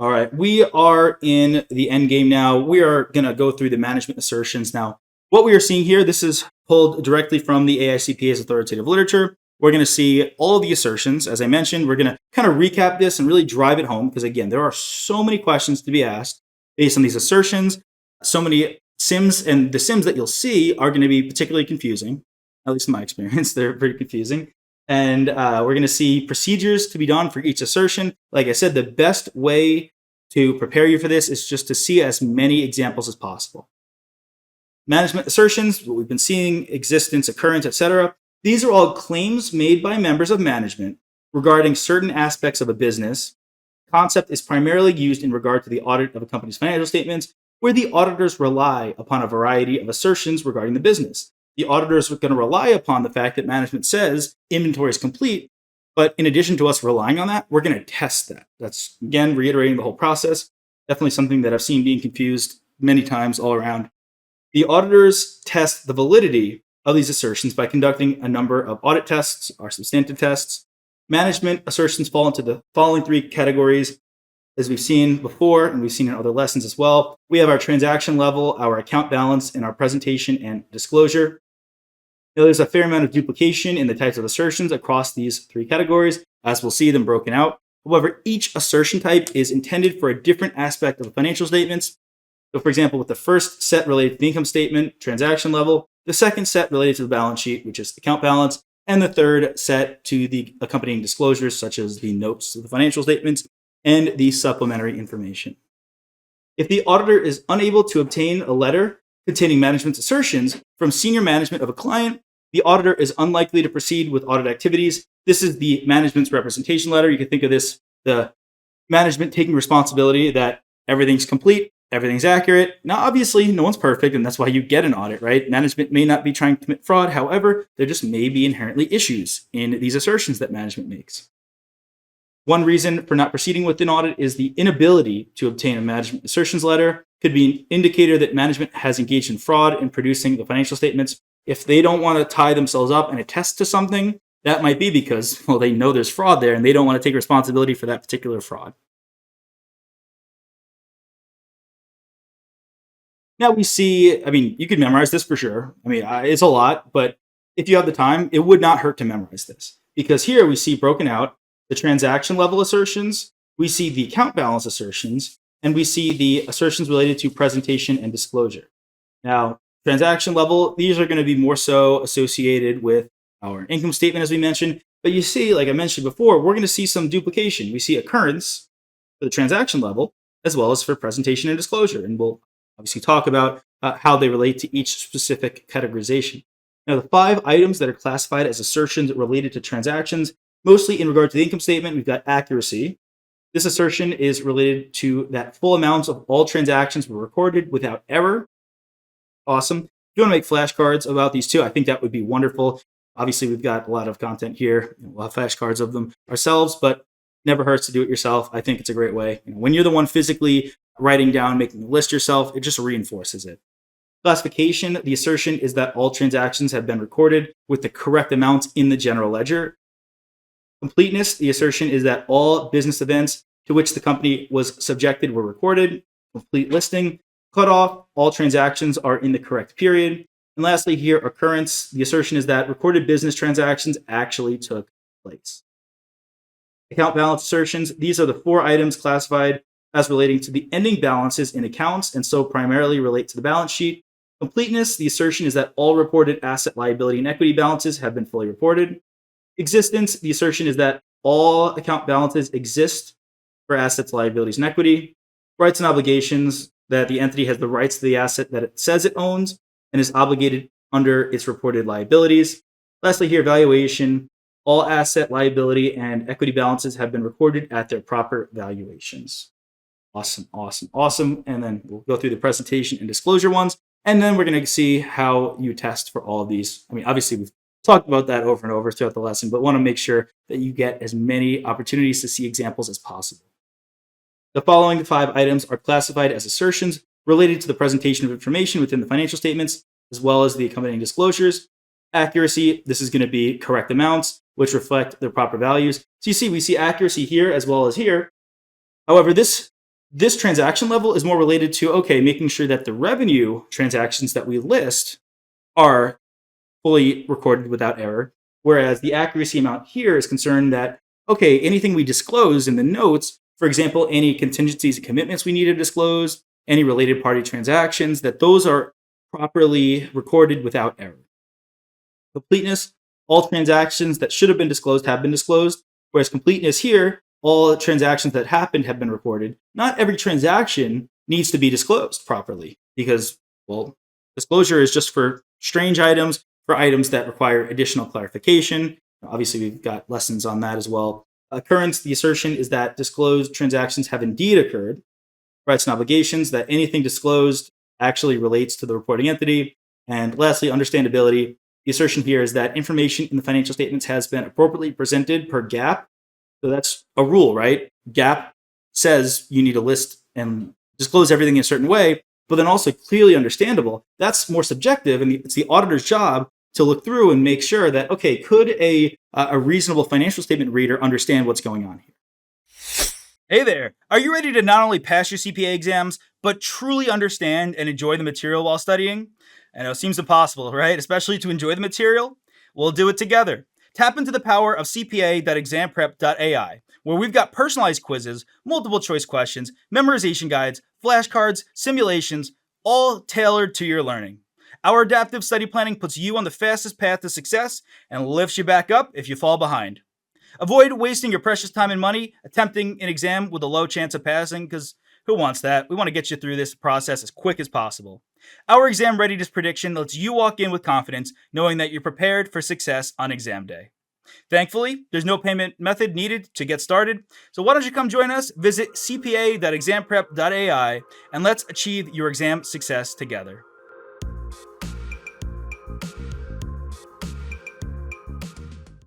All right, we are in the end game now. We are going to go through the management assertions. Now, what we are seeing here, this is pulled directly from the AICPA's authoritative literature. We're going to see all of the assertions. As I mentioned, we're going to kind of recap this and really drive it home because, again, there are so many questions to be asked based on these assertions. So many sims, and the sims that you'll see are going to be particularly confusing, at least in my experience. They're pretty confusing. And we're going to see procedures to be done for each assertion. Like I said, the best way to prepare you for this is just to see as many examples as possible. Management assertions, what we've been seeing, existence, occurrence, etc. These are all claims made by members of management regarding certain aspects of a business. The concept is primarily used in regard to the audit of a company's financial statements, where the auditors rely upon a variety of assertions regarding the business. The auditors are going to rely upon the fact that management says inventory is complete, but in addition to us relying on that, we're going to test that. That's, again, reiterating the whole process. Definitely something that I've seen being confused many times all around. The auditors test the validity of these assertions by conducting a number of audit tests, or substantive tests. Management assertions fall into the following three categories. As we've seen before, and we've seen in other lessons as well, we have our transaction level, our account balance, and our presentation and disclosure. Now, there's a fair amount of duplication in the types of assertions across these three categories, as we'll see them broken out. However, each assertion type is intended for a different aspect of the financial statements. So, for example, with the first set related to the income statement, transaction level, the second set related to the balance sheet, which is account balance, and the third set to the accompanying disclosures, such as the notes to the financial statements and the supplementary information. If the auditor is unable to obtain a letter containing management's assertions from senior management of a client, the auditor is unlikely to proceed with audit activities. This is the management's representation letter. You can think of this, the management taking responsibility that everything's complete, everything's accurate. Now, obviously, no one's perfect, and that's why you get an audit, right? Management may not be trying to commit fraud. However, there just may be inherently issues in these assertions that management makes. One reason for not proceeding with an audit is the inability to obtain a management assertions letter. Could be an indicator that management has engaged in fraud in producing the financial statements. If they don't want to tie themselves up and attest to something, that might be because, well, they know there's fraud there and they don't want to take responsibility for that particular fraud. Now we see, you could memorize this for sure. It's a lot, but if you have the time, it would not hurt to memorize this. Because here we see broken out the transaction level assertions, we see the account balance assertions, and we see the assertions related to presentation and disclosure. Now, transaction level, these are going to be more so associated with our income statement, as we mentioned. But you see, like I mentioned before, we're going to see some duplication. We see occurrence for the transaction level, as well as for presentation and disclosure. And we'll obviously talk about how they relate to each specific categorization. Now, the 5 items that are classified as assertions related to transactions, mostly in regard to the income statement, we've got accuracy. This assertion is related to that full amounts of all transactions were recorded without error. Awesome. If you want to make flashcards about these two, I think that would be wonderful. Obviously, we've got a lot of content here. We'll have flashcards of them ourselves, but never hurts to do it yourself. I think it's a great way. When you're the one physically writing down, making the list yourself, it just reinforces it. Classification, the assertion is that all transactions have been recorded with the correct amounts in the general ledger. Completeness, the assertion is that all business events to which the company was subjected were recorded. Complete listing. Cutoff, all transactions are in the correct period. And lastly here, occurrence, the assertion is that recorded business transactions actually took place. Account balance assertions, these are the 4 items classified as relating to the ending balances in accounts and so primarily relate to the balance sheet. Completeness, the assertion is that all reported asset, liability, and equity balances have been fully reported. Existence, the assertion is that all account balances exist for assets, liabilities, and equity. Rights and obligations, that the entity has the rights to the asset that it says it owns and is obligated under its reported liabilities. Lastly here, valuation, all asset, liability, and equity balances have been recorded at their proper valuations. Awesome, awesome, awesome. And then we'll go through the presentation and disclosure ones. And then we're going to see how you test for all of these. Obviously, we've talked about that over and over throughout the lesson, but want to make sure that you get as many opportunities to see examples as possible. The following 5 items are classified as assertions related to the presentation of information within the financial statements, as well as the accompanying disclosures. Accuracy, this is going to be correct amounts, which reflect their proper values. So you see, we see accuracy here as well as here. However, this This transaction level is more related to, okay, making sure that the revenue transactions that we list are fully recorded without error. Whereas the accuracy amount here is concerned that, okay, anything we disclose in the notes, for example, any contingencies and commitments we need to disclose, any related party transactions, that those are properly recorded without error. Completeness, all transactions that should have been disclosed have been disclosed. Whereas completeness here, all transactions that happened have been recorded. Not every transaction needs to be disclosed properly because, well, disclosure is just for strange items, for items that require additional clarification. Obviously, we've got lessons on that as well. Occurrence, the assertion is that disclosed transactions have indeed occurred. Rights and obligations, that anything disclosed actually relates to the reporting entity. And lastly, understandability. The assertion here is that information in the financial statements has been appropriately presented per GAAP. So that's a rule, right? GAAP says you need to list and disclose everything in a certain way, but then also clearly understandable. That's more subjective, and it's the auditor's job to look through and make sure that, okay, could a reasonable financial statement reader understand what's going on here? Hey there! Are you ready to not only pass your CPA exams, but truly understand and enjoy the material while studying? I know it seems impossible, right? Especially to enjoy the material? We'll do it together. Tap into the power of CPA.examprep.ai, where we've got personalized quizzes, multiple choice questions, memorization guides, flashcards, simulations, all tailored to your learning. Our adaptive study planning puts you on the fastest path to success and lifts you back up if you fall behind. Avoid wasting your precious time and money attempting an exam with a low chance of passing, because who wants that? We want to get you through this process as quick as possible. Our exam readiness prediction lets you walk in with confidence, knowing that you're prepared for success on exam day. Thankfully, there's no payment method needed to get started, so why don't you come join us? Visit cpa.examprep.ai and let's achieve your exam success together.